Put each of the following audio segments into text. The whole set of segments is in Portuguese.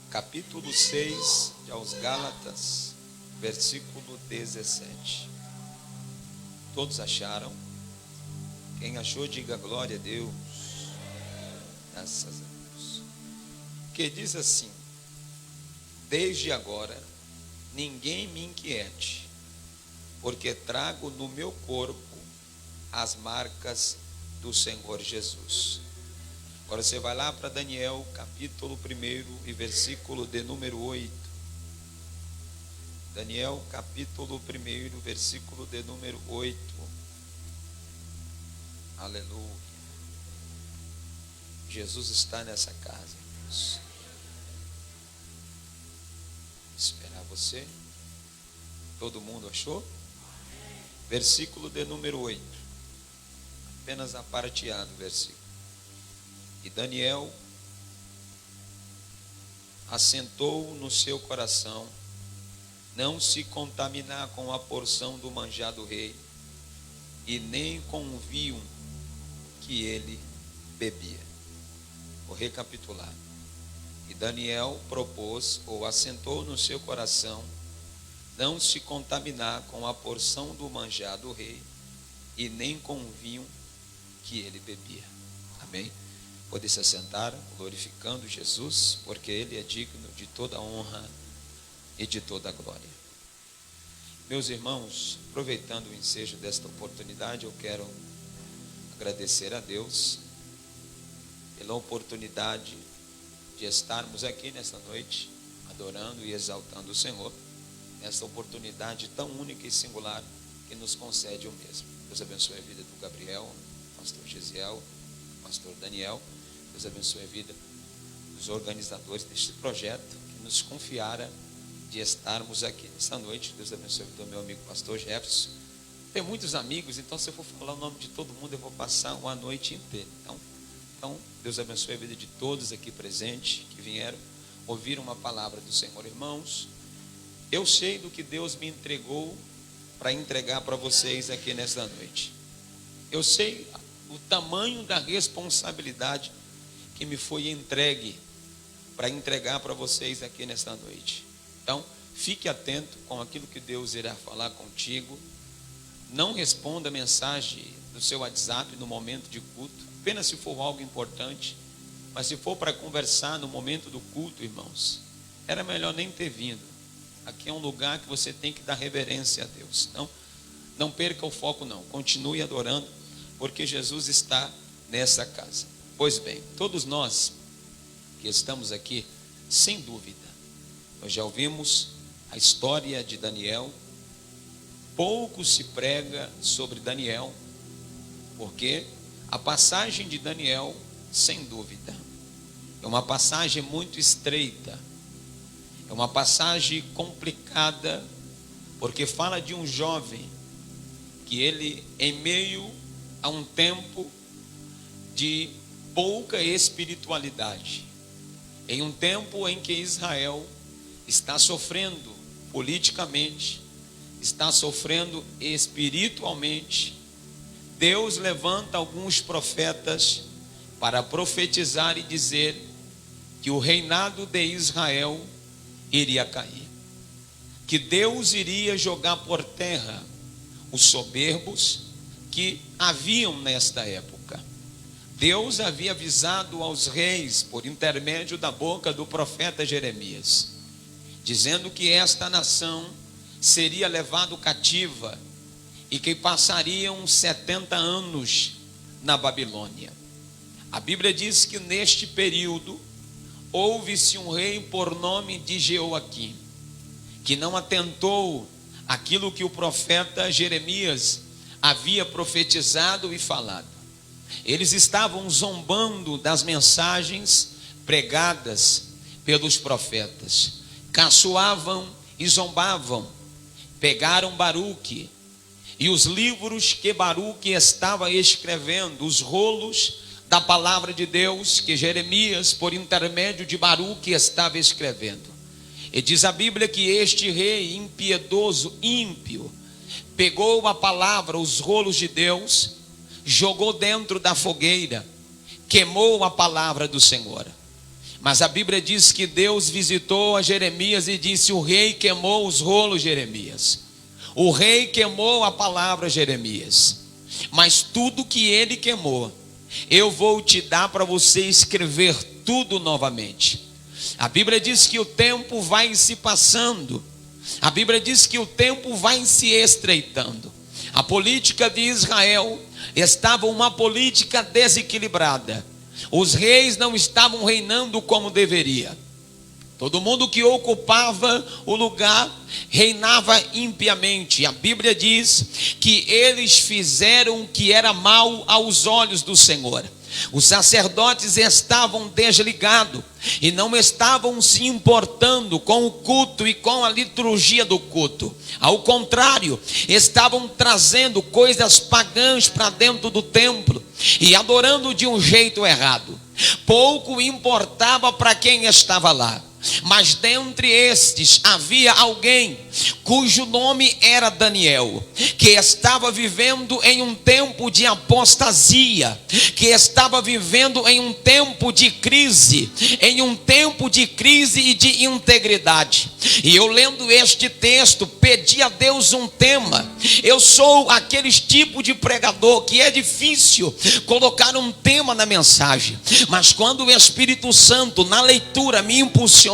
capítulo 6 aos Gálatas, versículo 17. Todos acharam? Quem achou, diga glória a Deus. Graças a Deus. Que diz assim: desde agora ninguém me inquiete, porque trago no meu corpo as marcas do Senhor Jesus. Agora você vai lá para Daniel, capítulo 1 e versículo de número 8. Daniel, capítulo 1, versículo de número 8. Aleluia. Jesus está nessa casa, irmãos. Esperar você. Todo mundo achou? Versículo de número 8. Apenas a parte A do versículo. E Daniel assentou no seu coração não se contaminar com a porção do manjar do rei, e nem com o vinho que ele bebia. Vou recapitular. E Daniel propôs, ou assentou no seu coração, não se contaminar com a porção do manjar do rei, e nem com o vinho que ele bebia. Amém? Pode se assentar, glorificando Jesus, porque Ele é digno de toda honra e de toda glória. Meus irmãos, aproveitando o ensejo desta oportunidade, eu quero agradecer a Deus pela oportunidade de estarmos aqui nesta noite, adorando e exaltando o Senhor, nessa oportunidade tão única e singular que nos concede o mesmo. Deus abençoe a vida do Gabriel, pastor Gesiel, pastor Daniel. Deus abençoe a vida dos organizadores deste projeto que nos confiara de estarmos aqui nessa noite. Deus abençoe a vida do meu amigo pastor Jefferson. Tem muitos amigos, então se eu for falar o nome de todo mundo, eu vou passar uma noite inteira. Então Deus abençoe a vida de todos aqui presentes que vieram ouvir uma palavra do Senhor. Irmãos, eu sei do que Deus me entregou para entregar para vocês aqui nesta noite. Eu sei o tamanho da responsabilidade que me foi entregue para entregar para vocês aqui nesta noite. Então, fique atento com aquilo que Deus irá falar contigo. Não responda a mensagem do seu WhatsApp no momento de culto, apenas se for algo importante. Mas se for para conversar no momento do culto, irmãos, era melhor nem ter vindo. Aqui é um lugar que você tem que dar reverência a Deus. Então, não perca o foco não, continue adorando, porque Jesus está nessa casa. Pois bem, todos nós que estamos aqui, sem dúvida, nós já ouvimos a história de Daniel. Pouco se prega sobre Daniel, porque a passagem de Daniel, sem dúvida, é uma passagem muito estreita, é uma passagem complicada, porque fala de um jovem que ele, em meio a um tempo de pouca espiritualidade, em um tempo em que Israel está sofrendo politicamente, está sofrendo espiritualmente, Deus levanta alguns profetas para profetizar e dizer que o reinado de Israel iria cair, que Deus iria jogar por terra os soberbos que haviam nesta época. Deus havia avisado aos reis por intermédio da boca do profeta Jeremias, dizendo que esta nação seria levada cativa e que passariam 70 anos na Babilônia. A Bíblia diz que neste período houve-se um rei por nome de Jeoaquim, que não atentou aquilo que o profeta Jeremias havia profetizado e falado. Eles estavam zombando das mensagens pregadas pelos profetas, caçoavam e zombavam. Pegaram Baruque e os livros que Baruque estava escrevendo, os rolos da palavra de Deus que Jeremias, por intermédio de Baruque, estava escrevendo. E diz a Bíblia que este rei impiedoso, ímpio, pegou a palavra, os rolos de Deus, jogou dentro da fogueira, queimou a palavra do Senhor. Mas a Bíblia diz que Deus visitou a Jeremias e disse: o rei queimou os rolos, Jeremias. O rei queimou a palavra, Jeremias. Mas tudo que ele queimou, eu vou te dar para você escrever tudo novamente. A Bíblia diz que o tempo vai se passando. A Bíblia diz que o tempo vai se estreitando. A política de Israel estava uma política desequilibrada. Os reis não estavam reinando como deveria. Todo mundo que ocupava o lugar reinava impiamente. A Bíblia diz que eles fizeram o que era mal aos olhos do Senhor. Os sacerdotes estavam desligados e não estavam se importando com o culto e com a liturgia do culto. Ao contrário, estavam trazendo coisas pagãs para dentro do templo e adorando de um jeito errado. Pouco importava para quem estava lá. Mas dentre estes havia alguém cujo nome era Daniel, que estava vivendo em um tempo de apostasia, que estava vivendo em um tempo de crise, e de integridade. E eu, lendo este texto, pedi a Deus um tema. Eu sou aquele tipo de pregador que é difícil colocar um tema na mensagem, mas quando o Espírito Santo na leitura me impulsiona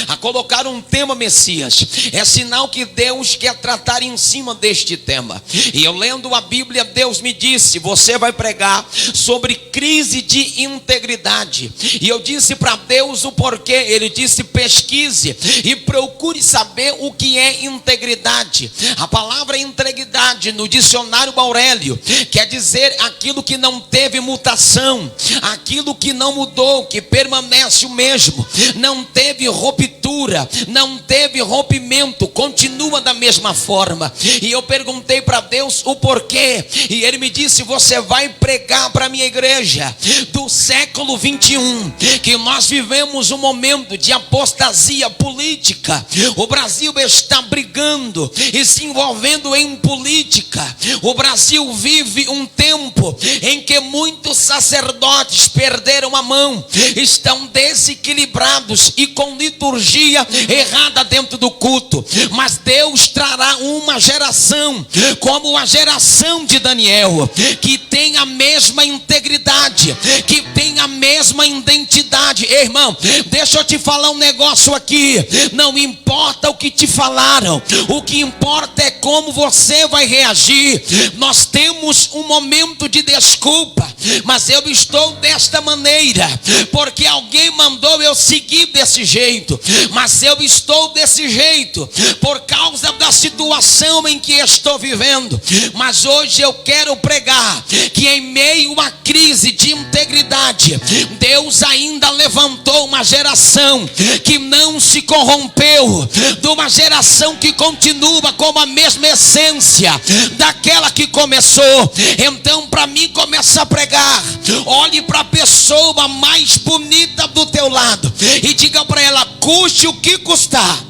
a colocar um tema, Messias, é sinal que Deus quer tratar em cima deste tema. E eu, lendo a Bíblia, Deus me disse: você vai pregar sobre crise de integridade. E eu disse para Deus o porquê. Ele disse: pesquise e procure saber o que é integridade. A palavra integridade no dicionário Aurélio quer dizer aquilo que não teve mutação, aquilo que não mudou, que permanece o mesmo, não teve ruptura, não teve rompimento, continua da mesma forma. E eu perguntei para Deus o porquê, e Ele me disse: você vai pregar para a minha igreja do século 21, que nós vivemos um momento de apostasia política. O Brasil está brigando e se envolvendo em política. O Brasil vive um tempo em que muitos sacerdotes perderam a mão, estão desequilibrados e com liturgia errada dentro do culto. Mas Deus trará uma geração como a geração de Daniel, que tem a mesma integridade, que tem a mesma identidade. Ei, irmão, deixa eu te falar um negócio aqui. Não importa o que te falaram, o que importa é como você vai reagir. Nós temos um momento de desculpa, mas eu estou desta maneira porque alguém mandou eu seguir desse jeito. Mas eu estou desse jeito por causa da situação em que estou vivendo. Mas hoje eu quero pregar que em meio à crise de integridade, Deus ainda levantou uma geração que não se corrompeu, de uma geração que continua com a mesma essência daquela que começou. Então, para mim, começa a pregar. Olhe para a pessoa mais bonita do teu lado e diga para ela: custe o que custar,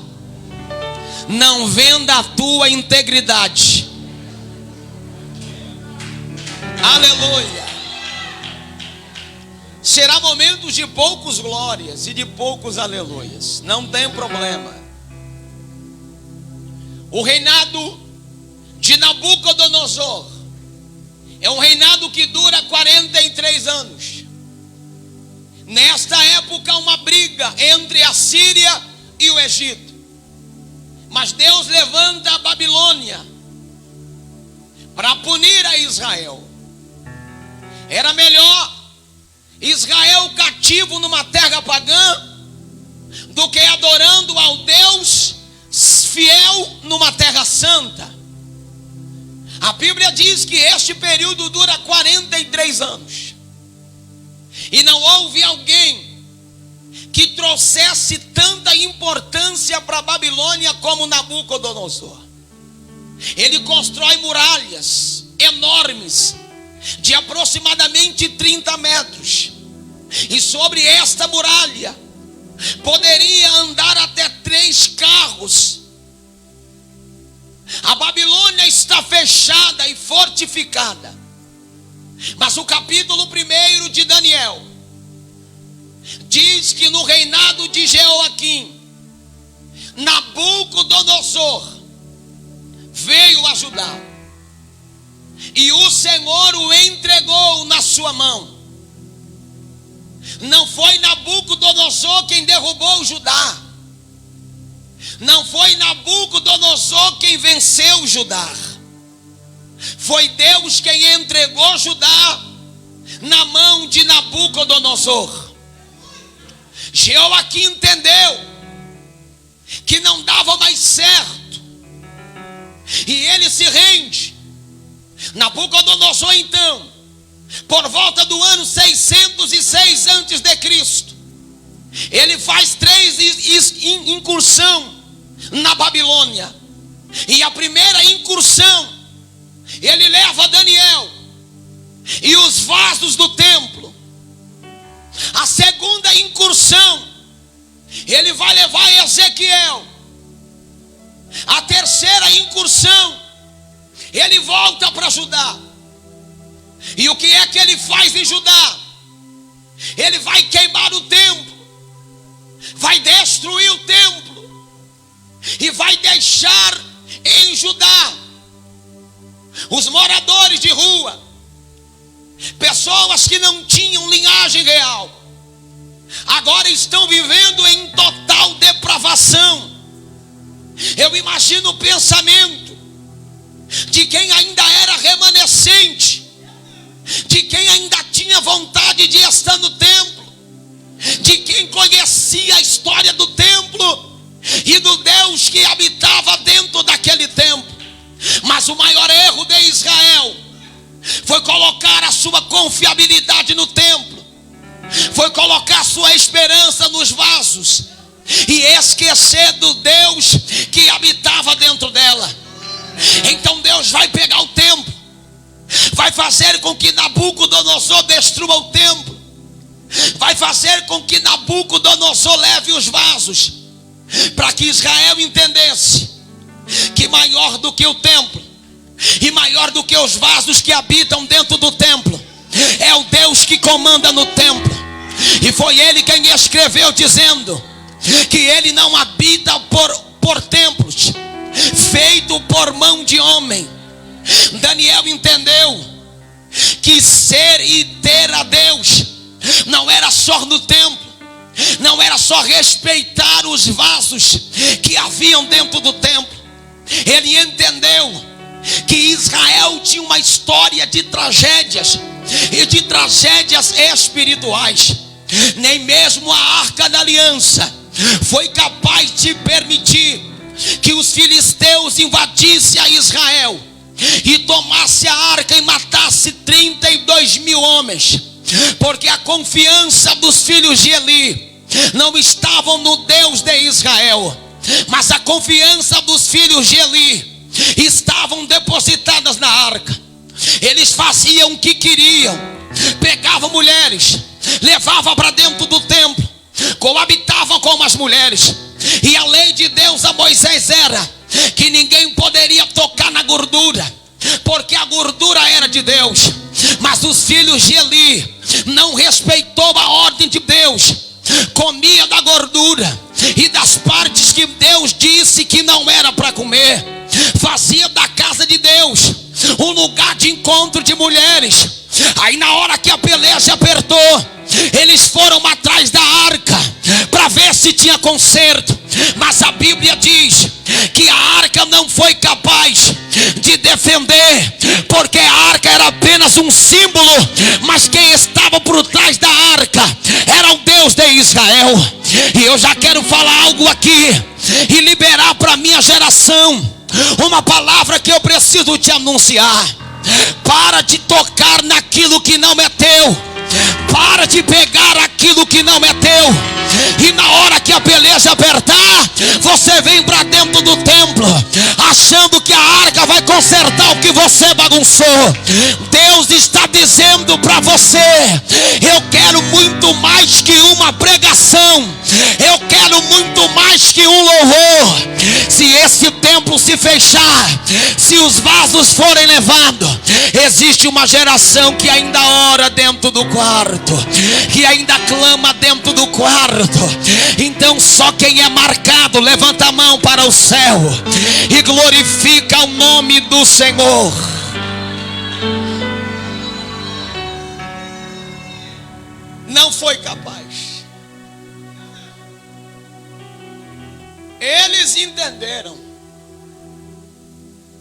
não venda a tua integridade. Aleluia. Será momentos de poucos glórias e de poucos aleluias, não tem problema. O reinado de Nabucodonosor é um reinado que dura 43 anos. Nesta época, uma briga entre a Síria e o Egito. Mas Deus levanta a Babilônia para punir a Israel. Era melhor Israel cativo numa terra pagã do que adorando ao Deus fiel numa terra santa. A Bíblia diz que este período dura 43 anos. E não houve alguém que trouxesse tanta importância para a Babilônia como Nabucodonosor. Ele constrói muralhas enormes, de aproximadamente 30 metros. E sobre esta muralha poderia andar até 3 carros. A Babilônia está fechada e fortificada. Mas o capítulo 1 de Daniel diz que no reinado de Jeoaquim, Nabucodonosor veio a Judá, e o Senhor o entregou na sua mão. Não foi Nabucodonosor quem derrubou Judá, não foi Nabucodonosor quem venceu Judá, foi Deus quem entregou Judá na mão de Nabucodonosor. Jeoaquim entendeu que não dava mais certo, e ele se rende. Nabucodonosor então, por volta do ano 606 a.C., ele faz 3 incursões na Babilônia. E a primeira incursão, ele leva Daniel e os vasos do templo. A segunda incursão, ele vai levar Ezequiel. A terceira incursão, ele volta para Judá. E o que é que ele faz em Judá? Ele vai queimar o templo, vai destruir o templo, e vai deixar em Judá os moradores de rua, pessoas que não tinham linhagem real, agora estão vivendo em total depravação. Eu imagino o pensamento de quem ainda era remanescente, de quem ainda tinha vontade de estar no templo, de quem conhecia a história do templo e do Deus que habitava dentro daquele templo. Mas o maior erro de Israel foi colocar a sua confiabilidade no templo, foi colocar sua esperança nos vasos e esquecer do Deus que habitava dentro dela. Então Deus vai pegar o templo, vai fazer com que Nabucodonosor destrua o templo, vai fazer com que Nabucodonosor leve os vasos, para que Israel entendesse que maior do que o templo e maior do que os vasos que habitam dentro do templo é o Deus que comanda no templo. E foi ele quem escreveu dizendo que ele não habita por templos feito por mão de homem. Daniel entendeu que ser e ter a Deus não era só no templo, não era só respeitar os vasos que haviam dentro do templo. Ele entendeu que Israel tinha uma história de tragédias, e de tragédias espirituais. Nem mesmo a Arca da Aliança foi capaz de permitir que os filisteus invadissem a Israel e tomasse a arca e matasse 32 mil homens, porque a confiança dos filhos de Eli não estavam no Deus de Israel, mas a confiança dos filhos de Eli estavam depositadas na arca. Eles faziam o que queriam, pegavam mulheres, levavam para dentro do templo, coabitavam com as mulheres. E a lei de Deus a Moisés era que ninguém poderia tocar na gordura, porque a gordura era de Deus. Mas os filhos de Eli não respeitou a ordem de Deus, comia da gordura e das partes que Deus disse que não era para comer. Fazia da casa de Deus um lugar de encontro de mulheres. Aí na hora que a peleja apertou, eles foram atrás da arca para ver se tinha conserto. Mas a Bíblia diz que a arca não foi capaz de defender, porque a arca era apenas um símbolo, mas quem estava por trás da arca era o Deus de Israel. E eu já quero falar algo aqui e liberar para minha geração uma palavra que eu preciso te anunciar. Para de tocar naquilo que não é teu, para de pegar aquilo que não é teu. E na hora que a peleja apertar, você vem para dentro do templo achando que a arca vai consertar o que você bagunçou. Deus está dizendo para você: eu quero muito mais que uma pregação, eu quero muito mais que um louvor. Se esse templo templo se fechar, se os vasos forem levados, existe uma geração que ainda ora dentro do quarto, que ainda clama dentro do quarto. Então só quem é marcado levanta a mão para o céu e glorifica o nome do Senhor. Não foi capaz. Eles entenderam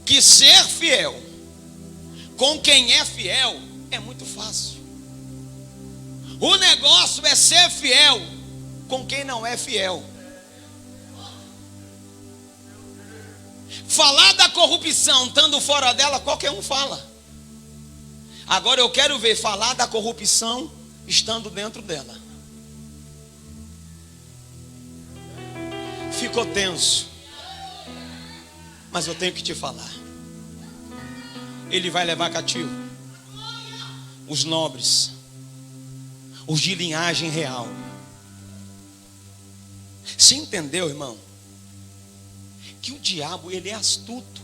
que ser fiel com quem é fiel é muito fácil. O negócio é ser fiel com quem não é fiel. Falar da corrupção estando fora dela, qualquer um fala. Agora eu quero ver falar da corrupção estando dentro dela. Ficou tenso, mas eu tenho que te falar. Ele vai levar cativo os nobres, os de linhagem real. Você entendeu, irmão? Que o diabo, ele é astuto.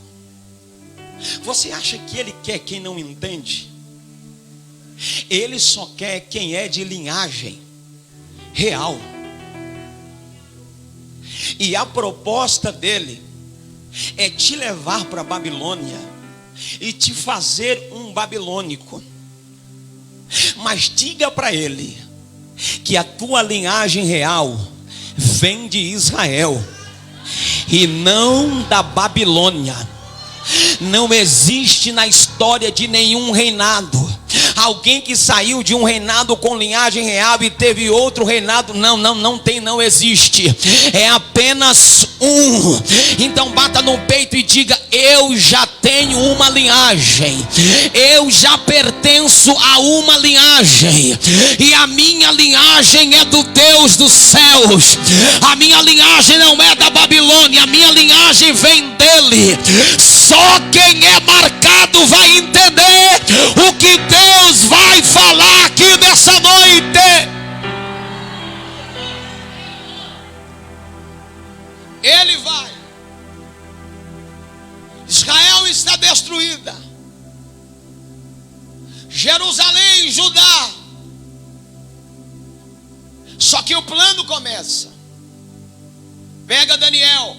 Você acha que ele quer quem não entende? Ele só quer quem é de linhagem real. E a proposta dele é te levar para a Babilônia e te fazer um babilônico. Mas diga para ele que a tua linhagem real vem de Israel e não da Babilônia. Não existe na história de nenhum reinado alguém que saiu de um reinado com linhagem real e teve outro reinado. Não tem, não existe. É apenas um. Então bata no peito e diga: eu já tenho uma linhagem, eu já pertenço a uma linhagem, e a minha linhagem é do Deus dos céus. A minha linhagem não é da Babilônia, a minha linhagem vem dele. Só quem é marcado vai entender o que Deus vai falar aqui nessa noite. Ele vai. Israel está destruída. Jerusalém, Judá. Só que o plano começa. Pega Daniel.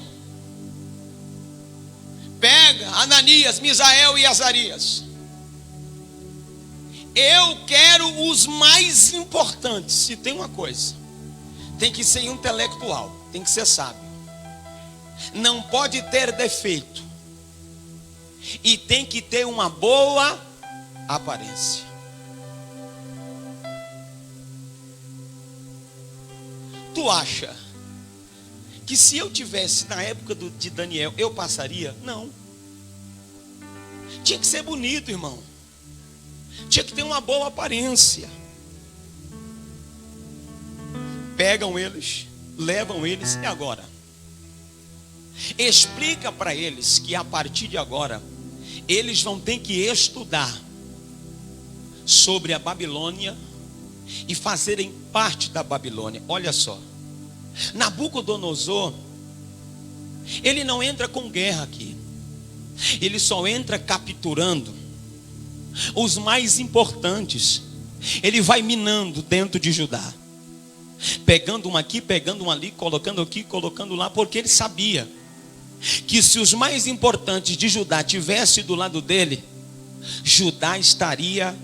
Pega Ananias, Misael e Azarias. Eu quero os mais importantes. Se tem uma coisa, tem que ser intelectual, tem que ser sábio, não pode ter defeito, e tem que ter uma boa aparência. Tu acha que se eu tivesse na época de Daniel, eu passaria? Não. Tinha que ser bonito, irmão. Tinha que ter uma boa aparência. Pegam eles, levam eles, e agora? Explica para eles que a partir de agora eles vão ter que estudar sobre a Babilônia e fazerem parte da Babilônia. Olha só, Nabucodonosor, ele não entra com guerra aqui, ele só entra capturando os mais importantes. Ele vai minando dentro de Judá, pegando um aqui, pegando um ali, colocando aqui, colocando lá, porque ele sabia que se os mais importantes de Judá tivessem do lado dele, Judá estaria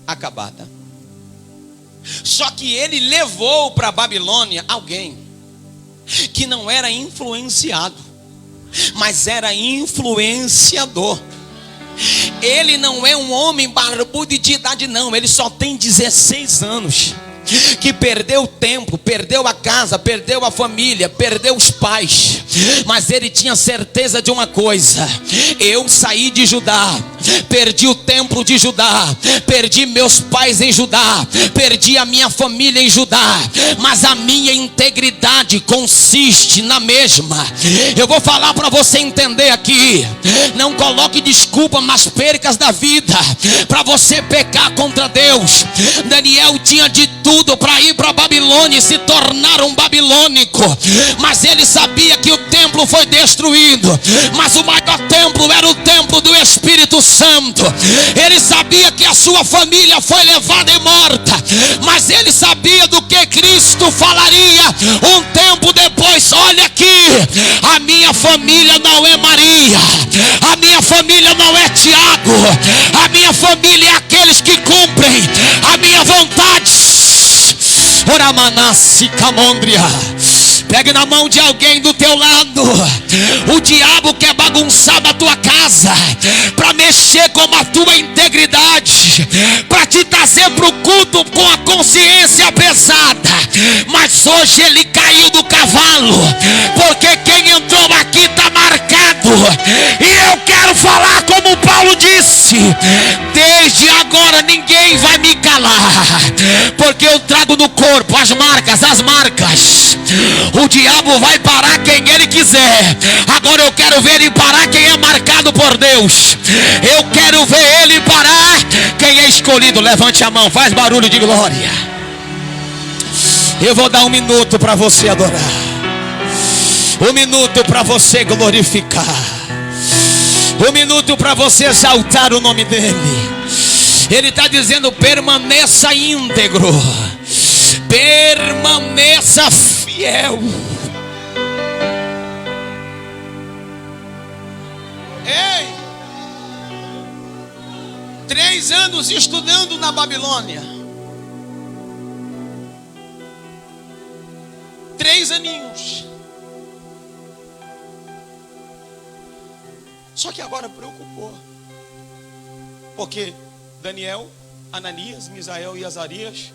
acabada. Só que ele levou para a Babilônia alguém que não era influenciado, mas era influenciador. Ele não é um homem barbudo de idade, não. Ele só tem 16 anos. Que perdeu o tempo, perdeu a casa, perdeu a família, perdeu os pais, mas ele tinha certeza de uma coisa: eu saí de Judá, perdi o templo de Judá, perdi meus pais em Judá, perdi a minha família em Judá, mas a minha integridade consiste na mesma. Eu vou falar para você entender aqui. Não coloque desculpa nas percas da vida para você pecar contra Deus. Daniel tinha de tudo tudo para ir para a Babilônia e se tornar um babilônico. Mas ele sabia que o templo foi destruído, mas o maior templo era o templo do Espírito Santo. Ele sabia que a sua família foi levada e morta, mas ele sabia do que Cristo falaria um tempo depois. Olha aqui, a minha família não é Maria, a minha família não é Tiago, a minha família é aqueles que cumprem a minha vontade. Oramanassi camondria. Pegue na mão de alguém do teu lado. O diabo quer bagunçar na tua casa, para mexer com a tua integridade, para te trazer para o culto com a consciência pesada. Mas hoje ele caiu do cavalo, porque quem entrou aqui está marcado. E eu quero falar como Paulo disse: desde agora ninguém vai me calar, porque eu trago no corpo as marcas. O diabo vai parar quem ele quiser. Agora eu quero ver ele parar quem é marcado por Deus. Eu quero ver ele parar quem é escolhido. Levante a mão, faz barulho de glória. Eu vou dar 1 minuto para você adorar, 1 minuto para você glorificar, 1 minuto para você exaltar o nome dele. Ele está dizendo: permaneça íntegro, permaneça fiel. Ei, 3 anos estudando na Babilônia, 3 aninhos. Só que agora preocupou, porque Daniel, Ananias, Misael e Azarias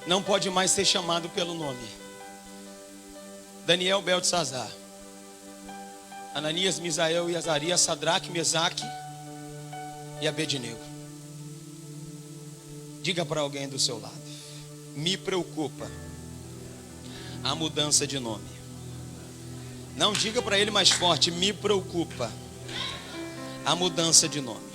não pode mais ser chamado pelo nome. Daniel, Beltesazar, Ananias, Misael e Azarias, Sadraque, Mesaque e Abednego. Diga para alguém do seu lado: me preocupa a mudança de nome. Não, diga para ele mais forte: me preocupa a mudança de nome.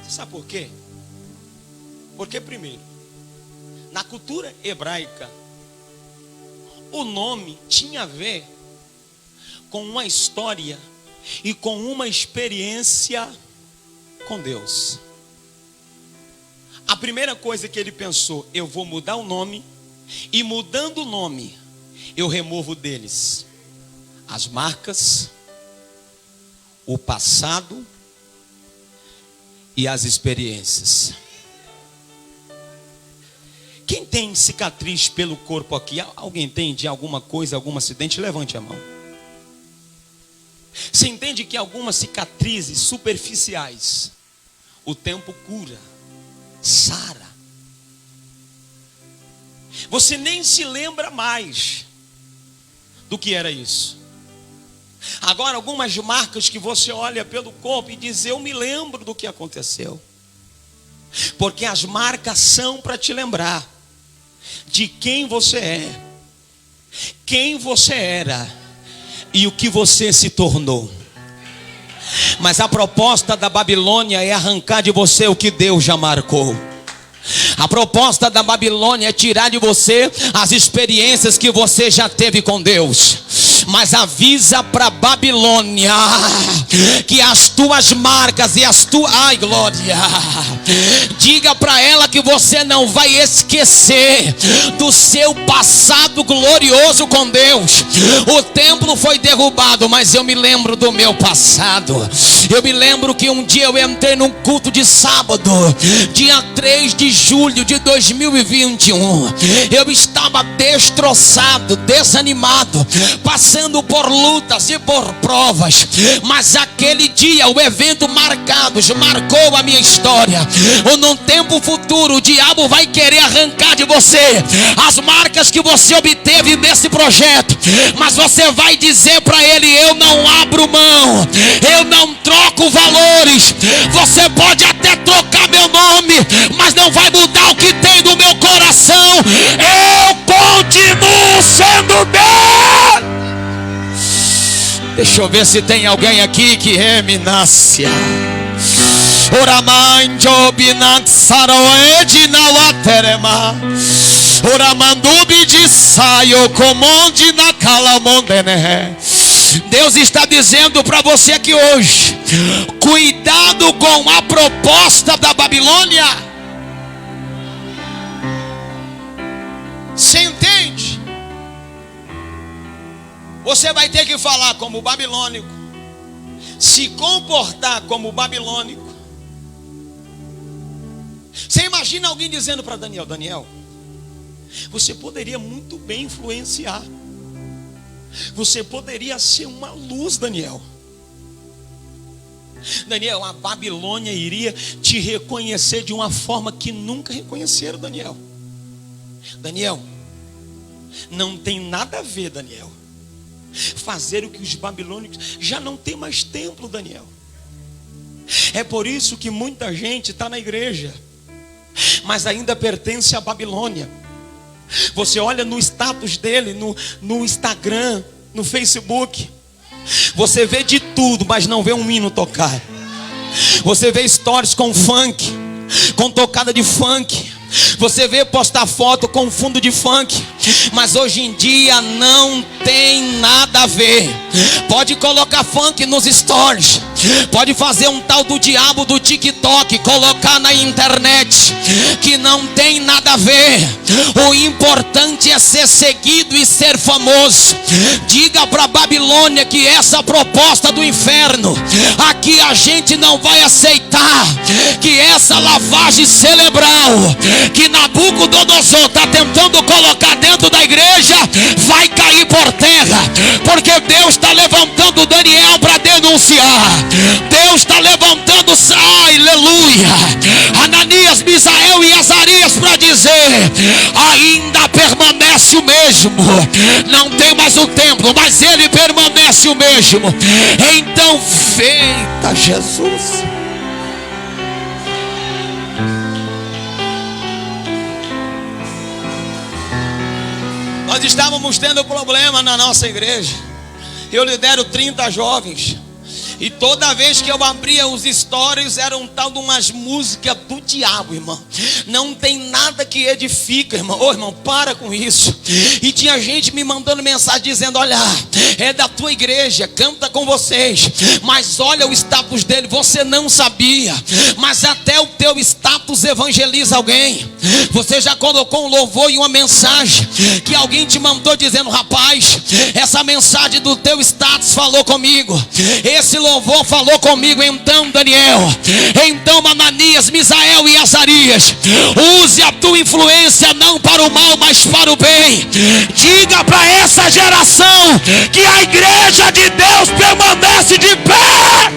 Sabe por quê? Porque, primeiro, na cultura hebraica, o nome tinha a ver com uma história e com uma experiência com Deus. A primeira coisa que ele pensou: eu vou mudar o nome, e mudando o nome, eu removo deles as marcas, o passado e as experiências. Quem tem cicatriz pelo corpo aqui? Alguém tem de alguma coisa, algum acidente? Levante a mão. Você entende que algumas cicatrizes superficiais o tempo cura, sara. Você nem se lembra mais do que era isso. Agora, algumas marcas que você olha pelo corpo e diz: eu me lembro do que aconteceu. Porque as marcas são para te lembrar de quem você é, quem você era e o que você se tornou. Mas a proposta da Babilônia é arrancar de você o que Deus já marcou. A proposta da Babilônia é tirar de você as experiências que você já teve com Deus. Mas avisa para Babilônia que as tuas marcas e as tuas... Ai, glória! Diga para ela que você não vai esquecer do seu passado glorioso com Deus. O templo foi derrubado, mas eu me lembro do meu passado. Eu me lembro que um dia eu entrei num culto de sábado, dia 3 de julho de 2021. Eu estava destroçado, desanimado, passando por lutas e por provas. Mas aquele dia, o evento marcou a minha história. Ou num tempo futuro, o diabo vai querer arrancar de você as marcas que você obteve nesse projeto. Mas você vai dizer para ele: eu não abro mão, eu não troco valores. Você pode até trocar meu nome, mas não vai mudar o que tem no meu coração. Eu continuo sendo meu. Deixa eu ver se tem alguém aqui que reminácia. Oramanjo binansaroed na waterema. Oramandubi de saio comonde na calamondene. Deus está dizendo para você aqui hoje: cuidado com a proposta da Babilônia. Você entende? Você vai ter que falar como babilônico, se comportar como babilônico. Você imagina alguém dizendo para Daniel: Daniel, você poderia muito bem influenciar. Você poderia ser uma luz, Daniel. Daniel, a Babilônia iria te reconhecer de uma forma que nunca reconheceram, Daniel. Daniel, não tem nada a ver, Daniel, fazer o que os babilônicos. Já não tem mais templo, Daniel. É por isso que muita gente está na igreja, mas ainda pertence à Babilônia. Você olha no status dele, no Instagram, no Facebook, você vê de tudo, mas não vê um hino tocar. Você vê stories com funk, com tocada de funk. Você vê postar foto com fundo de funk, mas hoje em dia não tem nada a ver. Pode colocar funk nos stories, pode fazer um tal do diabo do TikTok, colocar na internet, que não tem nada a ver. O importante é ser seguido e ser famoso. Diga para a Babilônia que essa proposta do inferno, aqui a gente não vai aceitar. Que essa lavagem cerebral que Nabucodonosor está tentando colocar dentro da igreja vai cair por terra, porque Deus está levantando Daniel para denunciar. Deus está levantando, aleluia, Ananias, Misael e Azarias para dizer: ainda permanece o mesmo. Não tem mais o templo, mas ele permanece o mesmo. Então, feita Jesus. Nós estávamos tendo problema na nossa igreja. Eu lidero 30 jovens, e toda vez que eu abria os stories, era um tal de umas músicas do diabo, irmão. Não tem nada que edifica, irmão. Ô, irmão, para com isso. E tinha gente me mandando mensagem dizendo: olha, é da tua igreja, canta com vocês. Mas olha o status dele, você não sabia, mas até o teu status evangeliza alguém. Você já colocou um louvor e uma mensagem que alguém te mandou dizendo: rapaz, essa mensagem do teu status falou comigo, esse louvor falou comigo. Então, Daniel, então Ananias, Misael e Azarias, use a tua influência não para o mal, mas para o bem. Diga para essa geração que a igreja de Deus permanece de pé.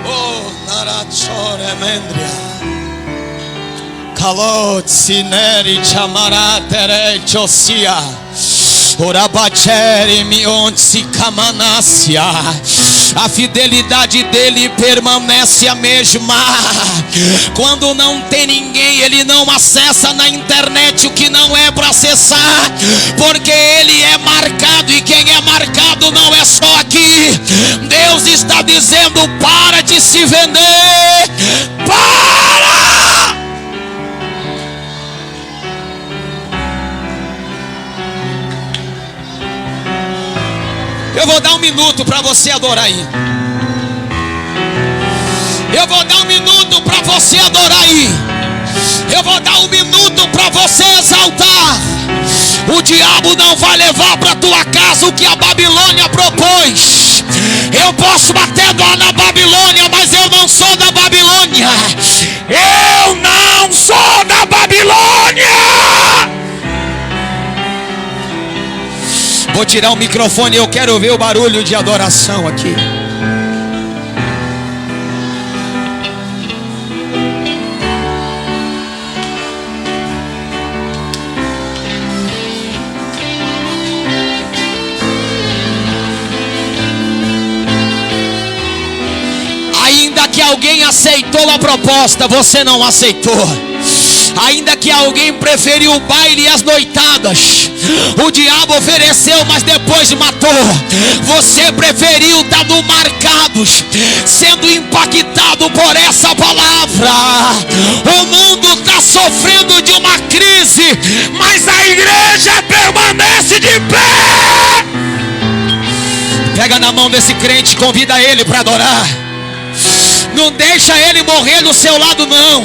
Oh, Narachore Mendria. Kalot sineri chamaratere chosia. Orabachere mionsi kamanasia. A fidelidade dele permanece a mesma. Quando não tem ninguém, ele não acessa na internet o que não é para acessar, porque ele é marcado, e quem é marcado não é só aqui. Deus está dizendo: para de se vender. Para! Eu vou dar um minuto para você adorar aí. Eu vou dar um minuto para você adorar aí. Eu vou dar um minuto para você exaltar. O diabo não vai levar para tua casa o que a Babilônia propôs. Eu posso bater na Babilônia, mas eu não sou da Babilônia. Eu não sou da Babilônia. Vou tirar o microfone, eu quero ver o barulho de adoração aqui. que alguém aceitou a proposta, você não aceitou. Ainda que alguém preferiu o baile e as noitadas, o diabo ofereceu, mas depois matou. Você preferiu estar no Marcados, sendo impactado por essa palavra. O mundo está sofrendo de uma crise, mas a igreja permanece de pé. Pega na mão desse crente, convida ele para adorar. Não deixa ele morrer do seu lado, não.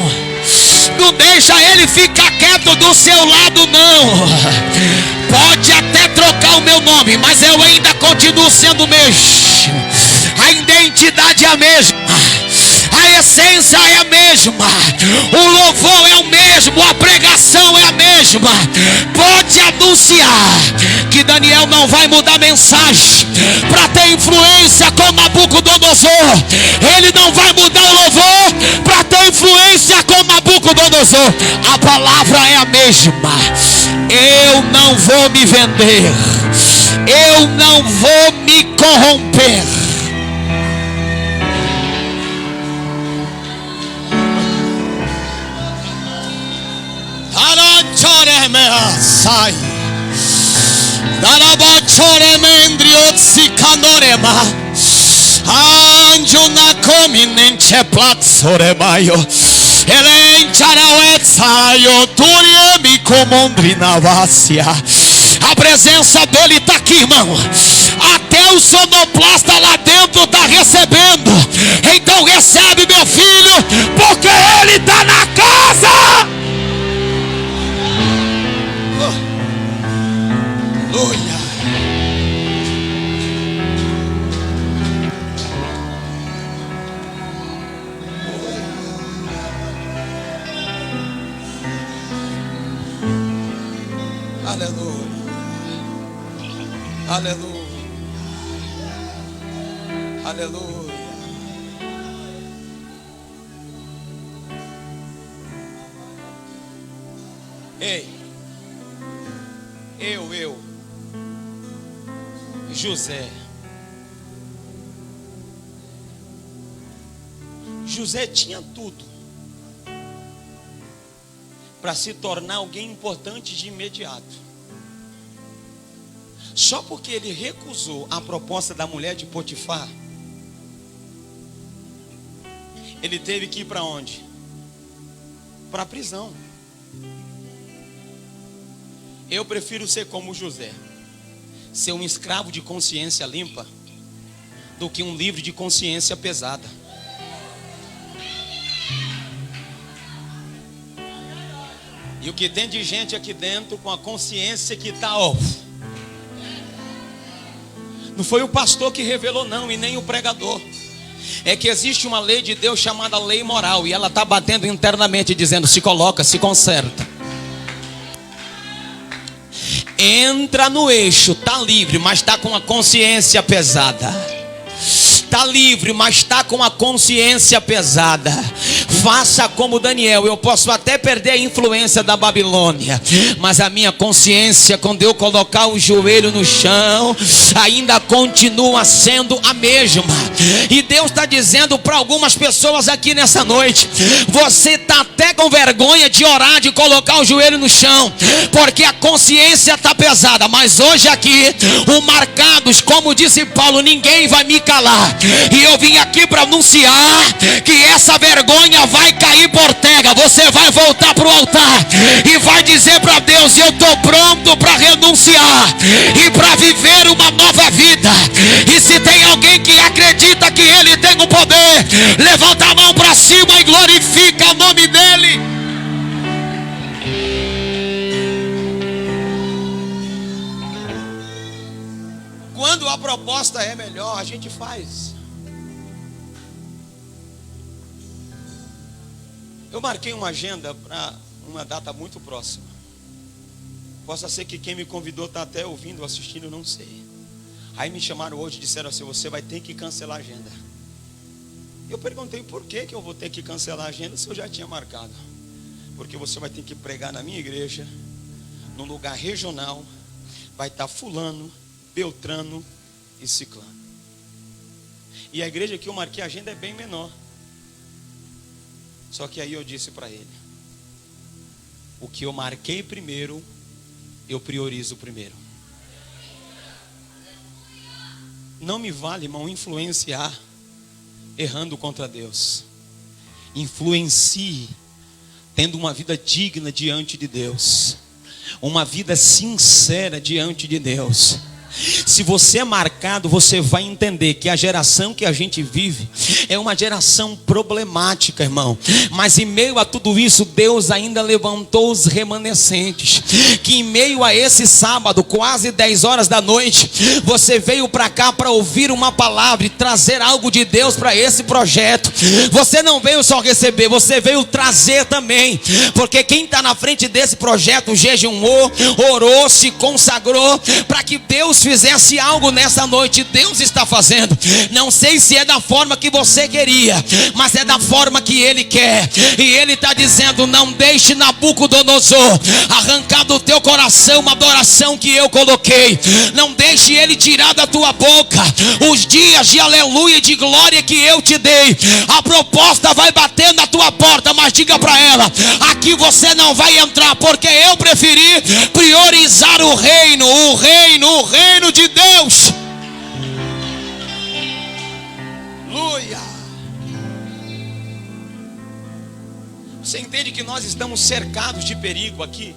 Não deixa ele ficar quieto do seu lado, não. Pode até trocar o meu nome, mas eu ainda continuo sendo o mesmo. A identidade é a mesma, a essência é a mesma, o louvor é o mesmo, a pregação é a mesma. Pode anunciar que Daniel não vai mudar mensagem para ter influência com Nabucodonosor. Ele não vai mudar o louvor para ter influência com Nabucodonosor. A palavra é a mesma. Eu não vou me vender, eu não vou me corromper. Sai. Anjo na cominente platsoremaio. Ele encharaetsaio turiemi comondrina vácia. A presença dele está aqui, irmão. Até o sonoplasta lá dentro está recebendo. Então recebe, meu filho, porque ele está na casa. Aleluia. Aleluia. Aleluia. Aleluia. Ei, eu José tinha tudo para se tornar alguém importante de imediato. Só porque ele recusou a proposta da mulher de Potifar, ele teve que ir para onde? Para a prisão. Eu prefiro ser como José, ser um escravo de consciência limpa, do que um livre de consciência pesada. E o que tem de gente aqui dentro com a consciência que está off. Não foi o pastor que revelou, não, e nem o pregador. É que existe uma lei de Deus chamada lei moral, e ela está batendo internamente, dizendo: se coloca, se conserta. Entra no eixo, está livre, mas está com a consciência pesada. Está livre, mas está com a consciência pesada. Faça como Daniel. Eu posso até perder a influência da Babilônia, mas a minha consciência, quando eu colocar o joelho no chão, ainda continua sendo a mesma. E Deus está dizendo para algumas pessoas aqui nessa noite: você está até com vergonha de orar, de colocar o joelho no chão, porque a consciência está pesada. Mas hoje aqui, o Marcados, como disse Paulo, ninguém vai me calar. E eu vim aqui para anunciar que essa vergonha vai cair por terra. Você vai voltar para o altar e vai dizer para Deus: eu estou pronto para renunciar e para viver uma nova vida. E se tem alguém que acredita que ele tem o poder, levanta a mão para cima e glorifica o nome dele. Quando a proposta é melhor, a gente faz. Eu marquei uma agenda para uma data muito próxima. Possa ser que quem me convidou está até ouvindo, assistindo, não sei. Aí me chamaram hoje e disseram assim: você vai ter que cancelar a agenda. Eu perguntei: por que eu vou ter que cancelar a agenda se eu já tinha marcado? Porque você vai ter que pregar na minha igreja, num lugar regional. Vai estar fulano, Beltrano e Ciclano. E a igreja que eu marquei a agenda é bem menor. Só que aí eu disse para ele: o que eu marquei primeiro, eu priorizo primeiro. Não me vale, irmão, influenciar errando contra Deus. Influencie tendo uma vida digna diante de Deus, uma vida sincera diante de Deus. Se você é marcado, você vai entender que a geração que a gente vive é uma geração problemática, irmão. Mas em meio a tudo isso, Deus ainda levantou os remanescentes. Que em meio a esse sábado, quase 10 horas da noite, você veio para cá para ouvir uma palavra e trazer algo de Deus para esse projeto. Você não veio só receber, você veio trazer também. Porque quem está na frente desse projeto jejuou, orou, se consagrou para que Deus fizesse algo nessa noite. Deus está fazendo. Não sei se é da forma que você queria, mas é da forma que Ele quer. E Ele está dizendo: não deixe Nabucodonosor arrancar do teu coração uma adoração que eu coloquei. Não deixe ele tirar da tua boca os dias de aleluia e de glória que eu te dei. A proposta vai bater na tua porta, mas diga para ela: aqui você não vai entrar, porque eu preferi priorizar o reino de Deus. Aleluia. Você entende que nós estamos cercados de perigo aqui?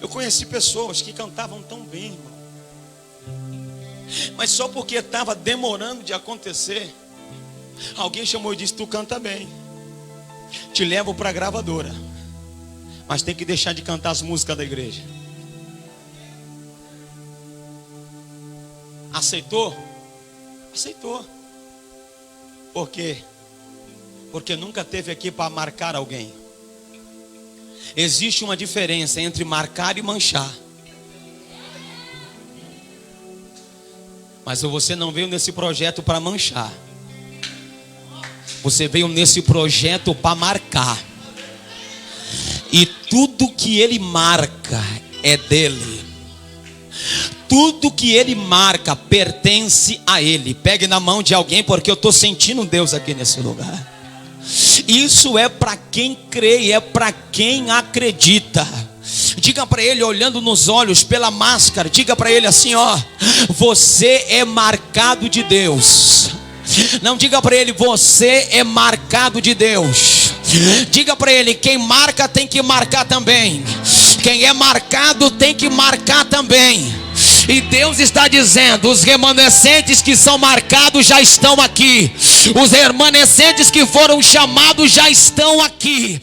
Eu conheci pessoas que cantavam tão bem, irmão, mas só porque estava demorando de acontecer, alguém chamou e disse: tu canta bem, te levo para a gravadora, mas tem que deixar de cantar as músicas da igreja. Aceitou? Aceitou. Por quê? Porque nunca teve aqui para marcar alguém. Existe uma diferença entre marcar e manchar. Mas você não veio nesse projeto para manchar. Você veio nesse projeto para marcar. E tudo que Ele marca é dele. Tudo que Ele marca pertence a Ele. Pegue na mão de alguém, porque eu estou sentindo Deus aqui nesse lugar. Isso é para quem crê, é para quem acredita. Diga para ele, olhando nos olhos pela máscara, diga para ele assim: ó, você é marcado de Deus. Não diga para ele: você é marcado de Deus. Diga para ele: quem marca tem que marcar também. Quem é marcado tem que marcar também. E Deus está dizendo: os remanescentes que são marcados já estão aqui. Os remanescentes que foram chamados já estão aqui.